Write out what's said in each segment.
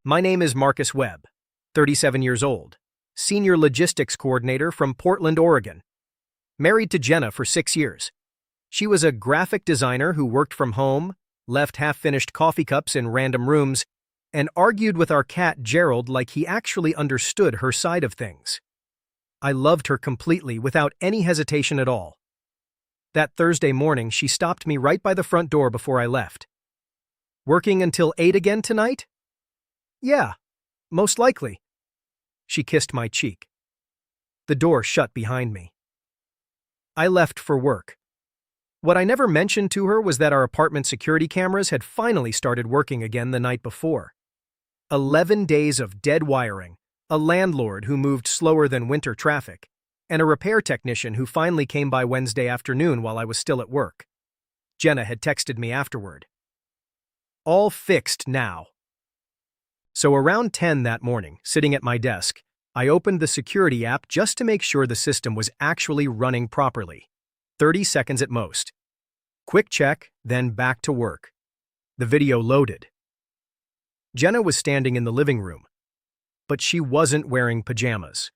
My name is Marcus Webb, 37 years old, Senior Logistics Coordinator from Portland, Oregon. Married to Jenna for 6 years. She was a graphic designer who worked from home, left half-finished coffee cups in random rooms, and argued with our cat Gerald like he actually understood her side of things. I loved her completely without any hesitation at all. That Thursday morning, she stopped me right by the front door before I left. "Working until 8 again tonight?" "Yeah, most likely." She kissed my cheek. The door shut behind me. I left for work. What I never mentioned to her was that our apartment security cameras had finally started working again the night before. 11 days of dead wiring, a landlord who moved slower than winter traffic, and a repair technician who finally came by Wednesday afternoon while I was still at work. Jenna had texted me afterward. "All fixed now." So around 10 that morning, sitting at my desk, I opened the security app just to make sure the system was actually running properly. 30 seconds at most. Quick check, then back to work. The video loaded. Jenna was standing in the living room, but she wasn't wearing pajamas.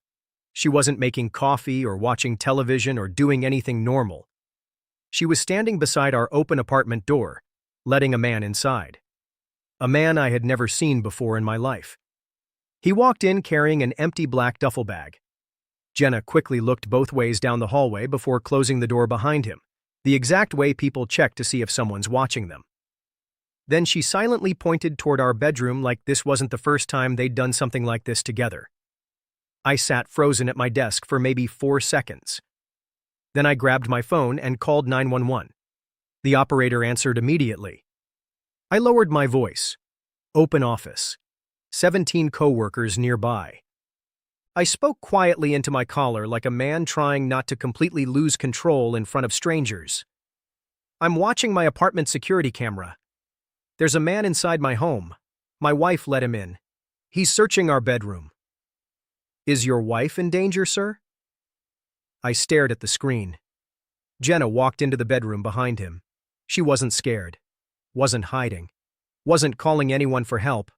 She wasn't making coffee or watching television or doing anything normal. She was standing beside our open apartment door, letting a man inside. A man I had never seen before in my life. He walked in carrying an empty black duffel bag. Jenna quickly looked both ways down the hallway before closing the door behind him, the exact way people check to see if someone's watching them. Then she silently pointed toward our bedroom like this wasn't the first time they'd done something like this together. I sat frozen at my desk for maybe 4 seconds. Then I grabbed my phone and called 911. The operator answered immediately. I lowered my voice. Open office. 17 coworkers nearby. I spoke quietly into my collar like a man trying not to completely lose control in front of strangers. "I'm watching my apartment security camera. There's a man inside my home. My wife let him in. He's searching our bedroom." "Is your wife in danger, sir?" I stared at the screen. Jenna walked into the bedroom behind him. She wasn't scared, wasn't hiding, wasn't calling anyone for help.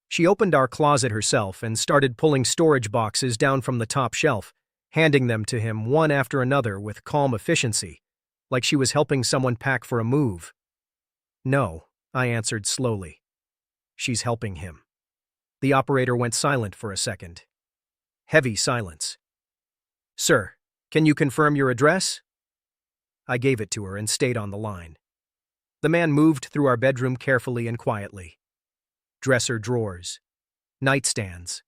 She opened our closet herself and started pulling storage boxes down from the top shelf, handing them to him one after another with calm efficiency, like she was helping someone pack for a move. "No," I answered slowly. "She's helping him." The operator went silent for a second. Heavy silence. "Sir, can you confirm your address?" I gave it to her and stayed on the line. The man moved through our bedroom carefully and quietly. Dresser drawers, nightstands,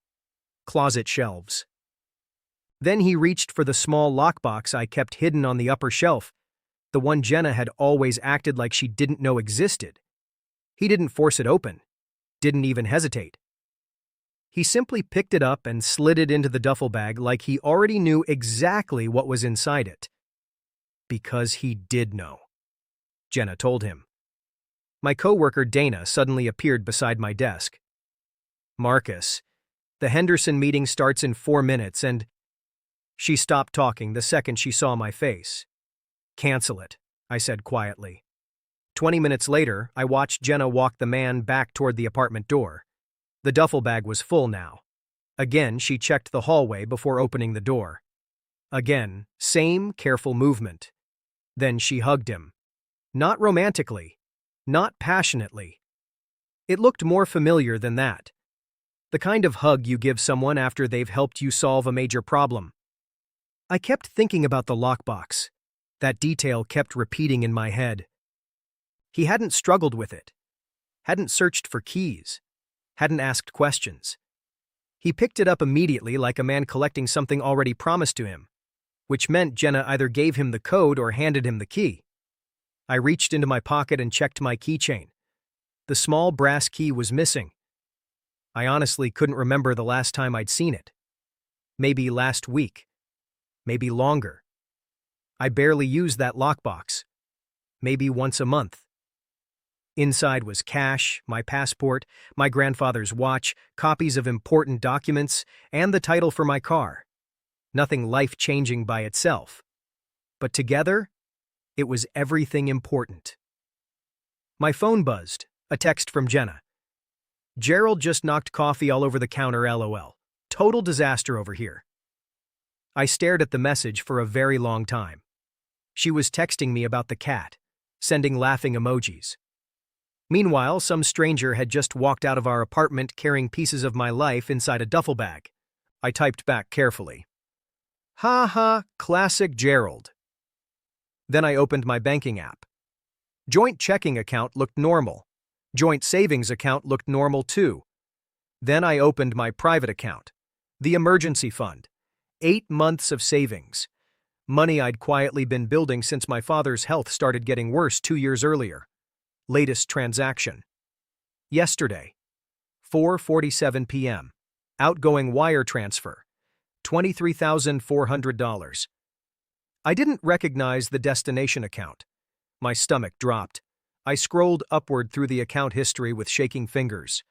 closet shelves. Then he reached for the small lockbox I kept hidden on the upper shelf, the one Jenna had always acted like she didn't know existed. He didn't force it open, didn't even hesitate. He simply picked it up and slid it into the duffel bag like he already knew exactly what was inside it. Because he did know, Jenna told him. My coworker Dana suddenly appeared beside my desk. "Marcus, the Henderson meeting starts in 4 minutes and—" She stopped talking the second she saw my face. "Cancel it," I said quietly. 20 minutes later, I watched Jenna walk the man back toward the apartment door. The duffel bag was full now. Again, she checked the hallway before opening the door. Again, same careful movement. Then she hugged him. Not romantically. Not passionately. It looked more familiar than that. The kind of hug you give someone after they've helped you solve a major problem. I kept thinking about the lockbox. That detail kept repeating in my head. He hadn't struggled with it. Hadn't searched for keys. Hadn't asked questions. He picked it up immediately like a man collecting something already promised to him, which meant Jenna either gave him the code or handed him the key. I reached into my pocket and checked my keychain. The small brass key was missing. I honestly couldn't remember the last time I'd seen it. Maybe last week. Maybe longer. I barely used that lockbox. Maybe once a month. Inside was cash, my passport, my grandfather's watch, copies of important documents, and the title for my car. Nothing life-changing by itself. But together, it was everything important. My phone buzzed, a text from Jenna. Gerald just knocked coffee all over the counter, lol. Total disaster over here. I stared at the message for a very long time. She was texting me about the cat, sending laughing emojis. Meanwhile, some stranger had just walked out of our apartment carrying pieces of my life inside a duffel bag. I typed back carefully. Ha ha, classic Gerald. Then I opened my banking app. Joint checking account looked normal. Joint savings account looked normal too. Then I opened my private account. The emergency fund. 8 months of savings. Money I'd quietly been building since my father's health started getting worse 2 years earlier. Latest transaction. Yesterday. 4:47 p.m. Outgoing wire transfer. $23,400. I didn't recognize the destination account. My stomach dropped. I scrolled upward through the account history with shaking fingers.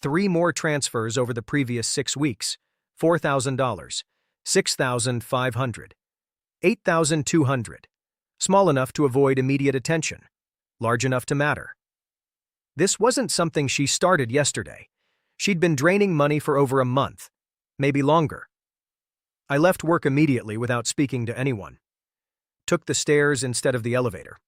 3 more transfers over the previous 6 weeks. $4,000. $6,500. $8,200. Small enough to avoid immediate attention. Large enough to matter. This wasn't something she started yesterday. She'd been draining money for over a month, maybe longer. I left work immediately without speaking to anyone. Took the stairs instead of the elevator.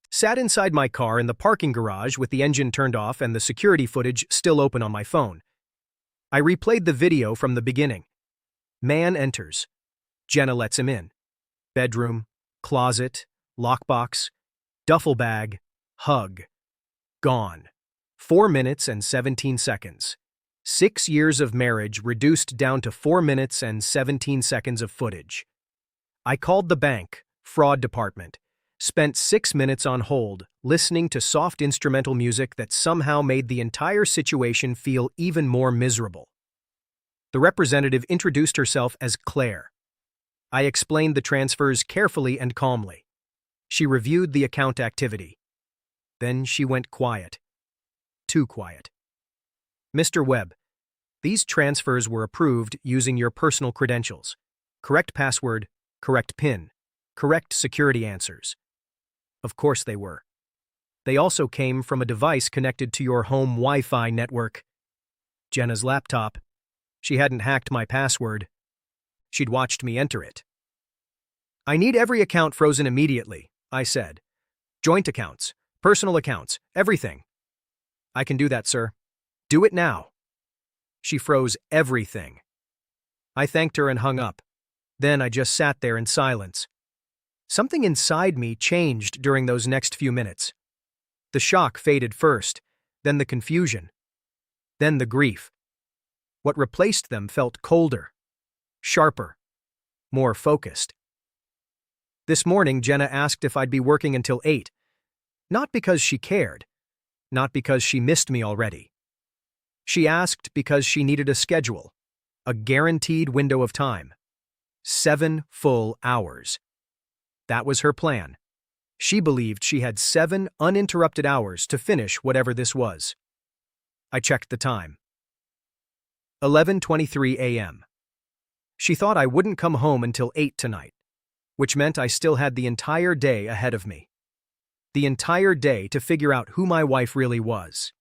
Sat inside my car in the parking garage with the engine turned off and the security footage still open on my phone. I replayed the video from the beginning. Man enters. Jenna lets him in. Bedroom, closet, lockbox, duffel bag, hug. Gone. 4 minutes and 17 seconds. 6 years of marriage reduced down to 4 minutes and 17 seconds of footage. I called the bank, fraud department, spent 6 minutes on hold, listening to soft instrumental music that somehow made the entire situation feel even more miserable. The representative introduced herself as Claire. I explained the transfers carefully and calmly. She reviewed the account activity. Then she went quiet. Too quiet. Mr. Webb, these transfers were approved using your personal credentials. Correct password, correct PIN, correct security answers. Of course they were. They also came from a device connected to your home Wi-Fi network. Jenna's laptop. She hadn't hacked my password. She'd watched me enter it. I need every account frozen immediately, I said. Joint accounts, personal accounts, everything. I can do that, sir. Do it now. She froze everything. I thanked her and hung up. Then I just sat there in silence. Something inside me changed during those next few minutes. The shock faded first, then the confusion, then the grief. What replaced them felt colder, sharper, more focused. This morning, Jenna asked if I'd be working until 8. Not because she cared, not because she missed me already. She asked because she needed a schedule, a guaranteed window of time. 7 full hours. That was her plan. She believed she had 7 uninterrupted hours to finish whatever this was. I checked the time. 11:23 a.m. She thought I wouldn't come home until 8 tonight, which meant I still had the entire day ahead of me. The entire day to figure out who my wife really was.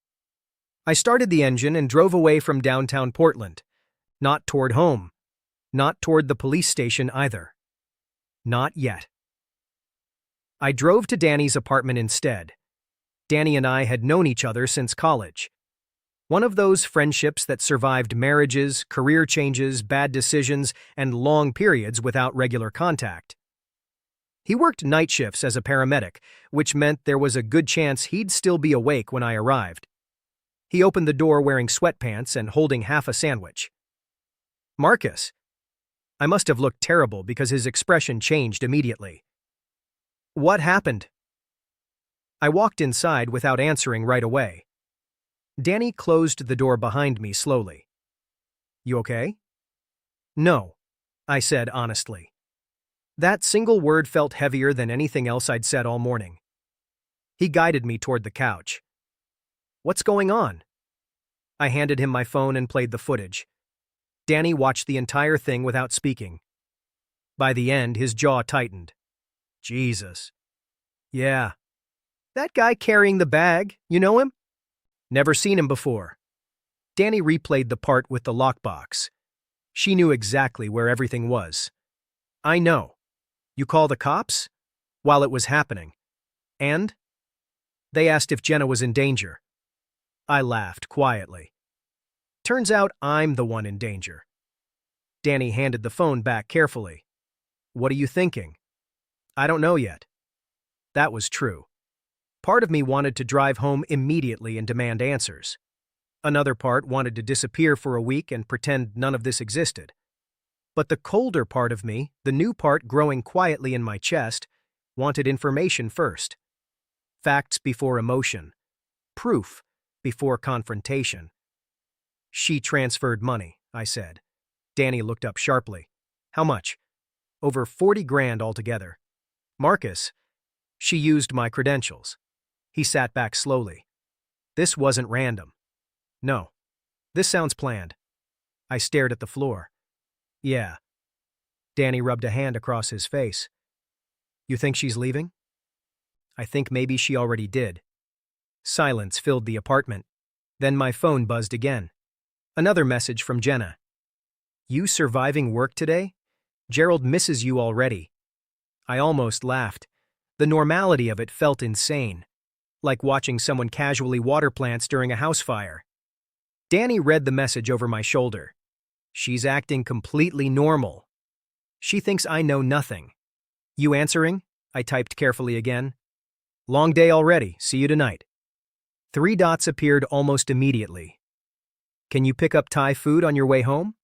I started the engine and drove away from downtown Portland. Not toward home. Not toward the police station either. Not yet. I drove to Danny's apartment instead. Danny and I had known each other since college. One of those friendships that survived marriages, career changes, bad decisions, and long periods without regular contact. He worked night shifts as a paramedic, which meant there was a good chance he'd still be awake when I arrived. He opened the door wearing sweatpants and holding half a sandwich. Marcus. I must have looked terrible because his expression changed immediately. What happened? I walked inside without answering right away. Danny closed the door behind me slowly. You okay? No, I said honestly. That single word felt heavier than anything else I'd said all morning. He guided me toward the couch. What's going on? I handed him my phone and played the footage. Danny watched the entire thing without speaking. By the end, his jaw tightened. Jesus. Yeah. That guy carrying the bag, you know him? Never seen him before. Danny replayed the part with the lockbox. She knew exactly where everything was. I know. You call the cops? While it was happening. And? They asked if Jenna was in danger. I laughed quietly. Turns out I'm the one in danger. Danny handed the phone back carefully. What are you thinking? I don't know yet. That was true. Part of me wanted to drive home immediately and demand answers. Another part wanted to disappear for a week and pretend none of this existed. But the colder part of me, the new part growing quietly in my chest, wanted information first. Facts before emotion. Proof before confrontation. She transferred money, I said. Danny looked up sharply. How much? Over 40 grand altogether. Marcus. She used my credentials. He sat back slowly. This wasn't random. No. This sounds planned. I stared at the floor. Yeah. Danny rubbed a hand across his face. You think she's leaving? I think maybe she already did. Silence filled the apartment. Then my phone buzzed again. Another message from Jenna. You surviving work today? Gerald misses you already. I almost laughed. The normality of it felt insane. Like watching someone casually water plants during a house fire. Danny read the message over my shoulder. She's acting completely normal. She thinks I know nothing. You answering? I typed carefully again. Long day already. See you tonight. 3 dots appeared almost immediately. Can you pick up Thai food on your way home?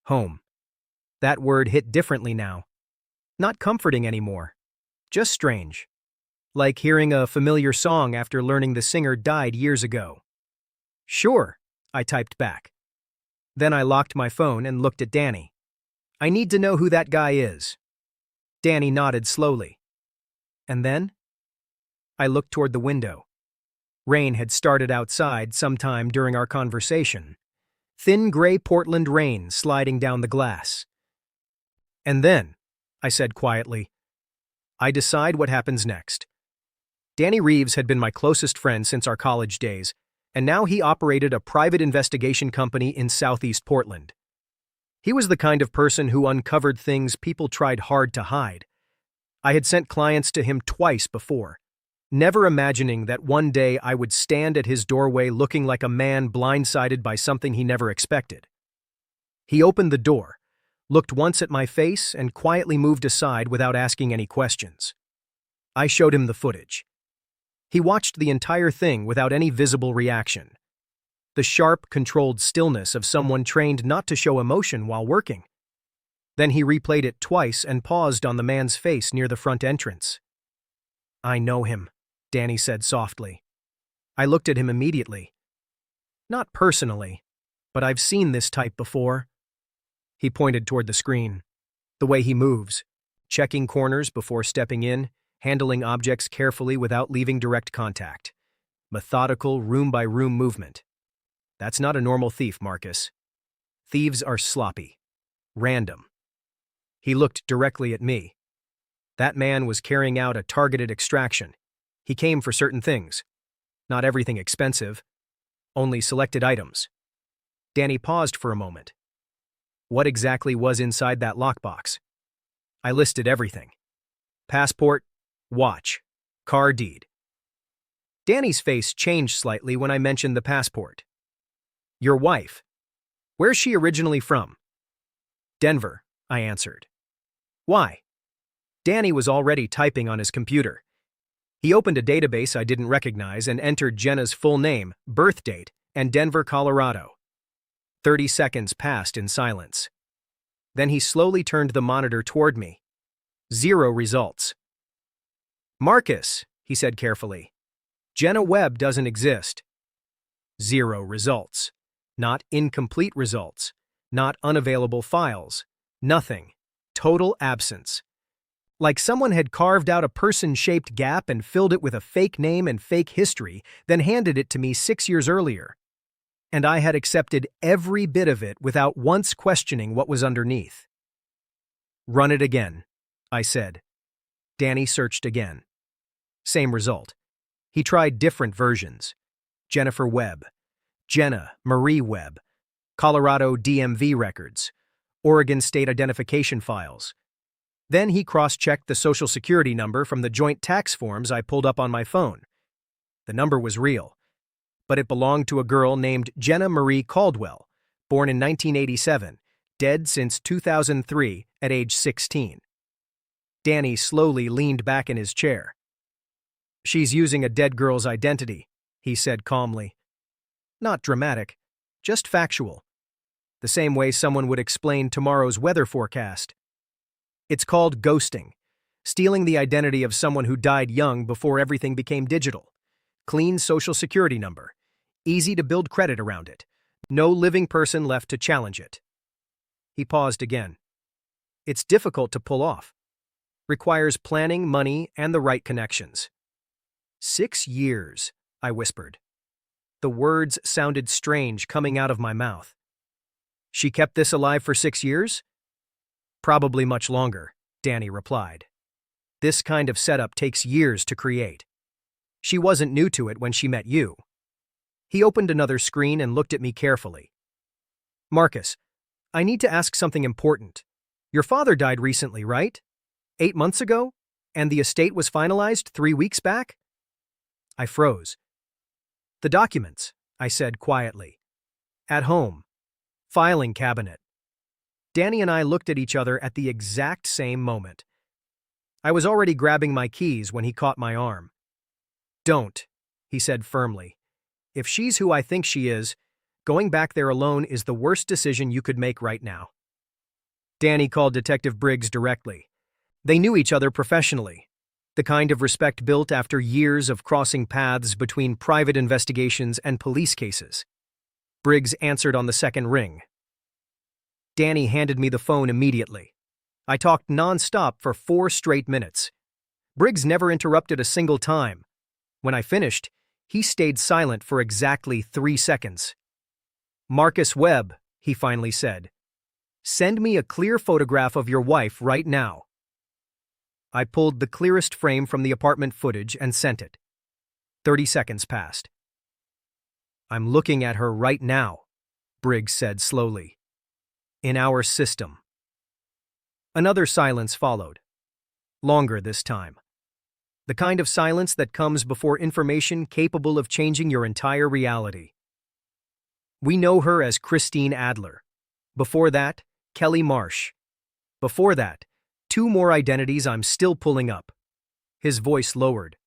Home. That word hit differently now. Not comforting anymore. Just strange. Like hearing a familiar song after learning the singer died years ago. Sure, I typed back. Then I locked my phone and looked at Danny. I need to know who that guy is. Danny nodded slowly. And then? I looked toward the window. Rain had started outside sometime during our conversation. Thin gray Portland rain sliding down the glass. And then, I said quietly, I decide what happens next. Danny Reeves had been my closest friend since our college days, and now he operated a private investigation company in Southeast Portland. He was the kind of person who uncovered things people tried hard to hide. I had sent clients to him twice before, never imagining that one day I would stand at his doorway looking like a man blindsided by something he never expected. He opened the door, looked once at my face, and quietly moved aside without asking any questions. I showed him the footage. He watched the entire thing without any visible reaction. The sharp, controlled stillness of someone trained not to show emotion while working. Then he replayed it twice and paused on the man's face near the front entrance. I know him, Danny said softly. I looked at him immediately. Not personally, but I've seen this type before. He pointed toward the screen. The way he moves, checking corners before stepping in, handling objects carefully without leaving direct contact. Methodical, room-by-room movement. That's not a normal thief, Marcus. Thieves are sloppy. Random. He looked directly at me. That man was carrying out a targeted extraction. He came for certain things. Not everything expensive. Only selected items. Danny paused for a moment. What exactly was inside that lockbox? I listed everything. Passport, watch, car deed. Danny's face changed slightly when I mentioned the passport. Your wife. Where's she originally from? Denver, I answered. Why? Danny was already typing on his computer. He opened a database I didn't recognize and entered Jenna's full name, birth date, and Denver, Colorado. 30 seconds passed in silence. Then he slowly turned the monitor toward me. 0 results. Marcus, he said carefully. Jenna Webb doesn't exist. 0 results. Not incomplete results. Not unavailable files. Nothing. Total absence. Like someone had carved out a person-shaped gap and filled it with a fake name and fake history, then handed it to me 6 years earlier. And I had accepted every bit of it without once questioning what was underneath. Run it again, I said. Danny searched again. Same result. He tried different versions. Jennifer Webb. Jenna Marie Webb, Colorado DMV records, Oregon state identification files. Then he cross-checked the Social Security number from the joint tax forms I pulled up on my phone. The number was real, but it belonged to a girl named Jenna Marie Caldwell, born in 1987, dead since 2003 at age 16. Danny slowly leaned back in his chair. "She's using a dead girl's identity," he said calmly. "Not dramatic, just factual. The same way someone would explain tomorrow's weather forecast. It's called ghosting, stealing the identity of someone who died young before everything became digital. Clean Social Security number. Easy to build credit around it. No living person left to challenge it." He paused again. "It's difficult to pull off. Requires planning, money, and the right connections." 6 years, I whispered. The words sounded strange coming out of my mouth. "She kept this alive for 6 years?" "Probably much longer," Danny replied. "This kind of setup takes years to create. She wasn't new to it when she met you." He opened another screen and looked at me carefully. "Marcus, I need to ask something important. Your father died recently, right? 8 months ago? And the estate was finalized 3 weeks back?" I froze. "The documents," I said quietly. "At home. Filing cabinet." Danny and I looked at each other at the exact same moment. I was already grabbing my keys when he caught my arm. "Don't," he said firmly. "If she's who I think she is, going back there alone is the worst decision you could make right now." Danny called Detective Briggs directly. They knew each other professionally, the kind of respect built after years of crossing paths between private investigations and police cases. Briggs answered on the second ring. Danny handed me the phone immediately. I talked non-stop for 4 straight minutes. Briggs never interrupted a single time. When I finished, he stayed silent for exactly 3 seconds. "Marcus Webb," he finally said, "send me a clear photograph of your wife right now." I pulled the clearest frame from the apartment footage and sent it. 30 seconds passed. "I'm looking at her right now," Briggs said slowly. "In our system." Another silence followed. Longer this time. The kind of silence that comes before information capable of changing your entire reality. "We know her as Christine Adler. Before that, Kelly Marsh. Before that, 2 more identities I'm still pulling up." His voice lowered.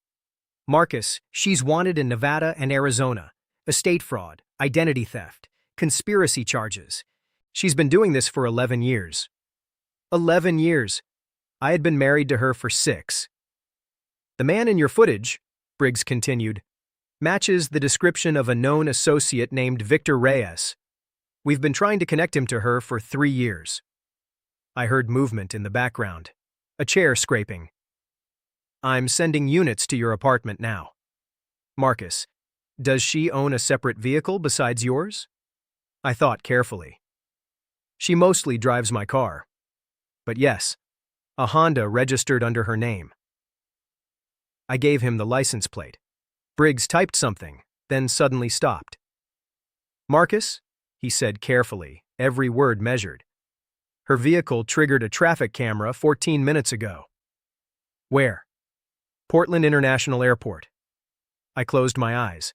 "Marcus, she's wanted in Nevada and Arizona. Estate fraud, identity theft, conspiracy charges. She's been doing this for 11 years. 11 years. I had been married to her for 6. The man in your footage," Briggs continued, "matches the description of a known associate named Victor Reyes. We've been trying to connect him to her for 3 years." I heard movement in the background, a chair scraping. "I'm sending units to your apartment now. Marcus, does she own a separate vehicle besides yours?" I thought carefully. "She mostly drives my car. But yes, a Honda registered under her name." I gave him the license plate. Briggs typed something, then suddenly stopped. "Marcus," he said carefully, every word measured. "Her vehicle triggered a traffic camera 14 minutes ago." "Where?" "Portland International Airport." I closed my eyes.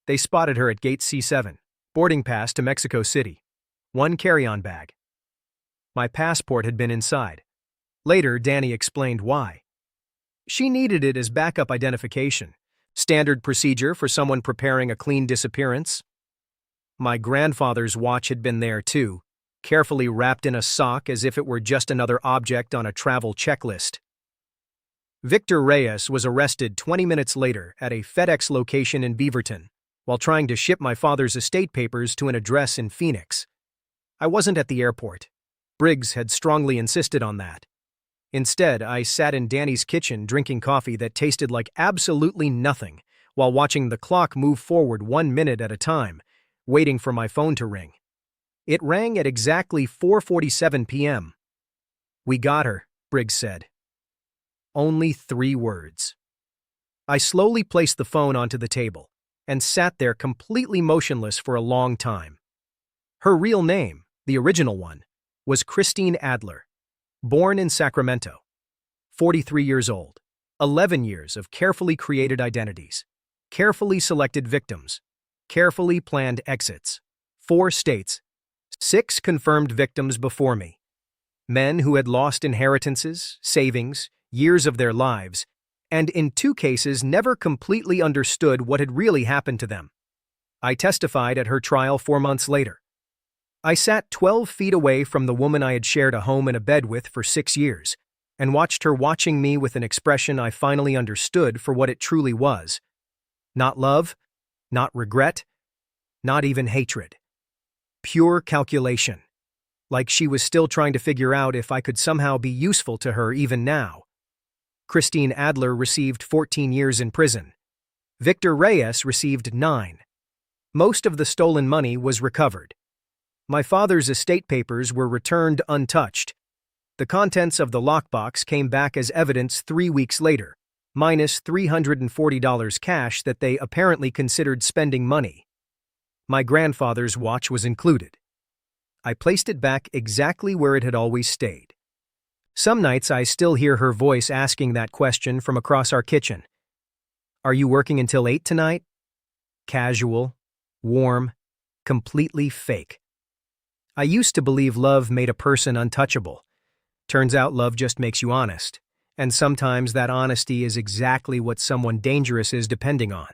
"They spotted her at Gate C7, boarding pass to Mexico City. 1 carry-on bag." My passport had been inside. Later, Danny explained why. "She needed it as backup identification. Standard procedure for someone preparing a clean disappearance." My grandfather's watch had been there too, carefully wrapped in a sock as if it were just another object on a travel checklist. Victor Reyes was arrested 20 minutes later at a FedEx location in Beaverton while trying to ship my father's estate papers to an address in Phoenix. I wasn't at the airport. Briggs had strongly insisted on that. Instead, I sat in Danny's kitchen drinking coffee that tasted like absolutely nothing while watching the clock move forward 1 minute at a time, waiting for my phone to ring. It rang at exactly 4:47 p.m. "We got her," Briggs said. Only 3 words. I slowly placed the phone onto the table, and sat there completely motionless for a long time. Her real name, the original one, was Christine Adler, born in Sacramento. 43 years old, 11 years of carefully created identities, carefully selected victims, carefully planned exits, 4 states, 6 confirmed victims before me. Men who had lost inheritances, savings, years of their lives, and in 2 cases never completely understood what had really happened to them. I testified at her trial 4 months later. I sat 12 feet away from the woman I had shared a home and a bed with for 6 years, and watched her watching me with an expression I finally understood for what it truly was. Not love, not regret, not even hatred. Pure calculation. Like she was still trying to figure out if I could somehow be useful to her even now. Christine Adler received 14 years in prison. Victor Reyes received 9. Most of the stolen money was recovered. My father's estate papers were returned untouched. The contents of the lockbox came back as evidence 3 weeks later, minus $340 cash that they apparently considered spending money. My grandfather's watch was included. I placed it back exactly where it had always stayed. Some nights I still hear her voice asking that question from across our kitchen. "Are you working until 8 tonight?" Casual, warm, completely fake. I used to believe love made a person untouchable. Turns out love just makes you honest, and sometimes that honesty is exactly what someone dangerous is depending on.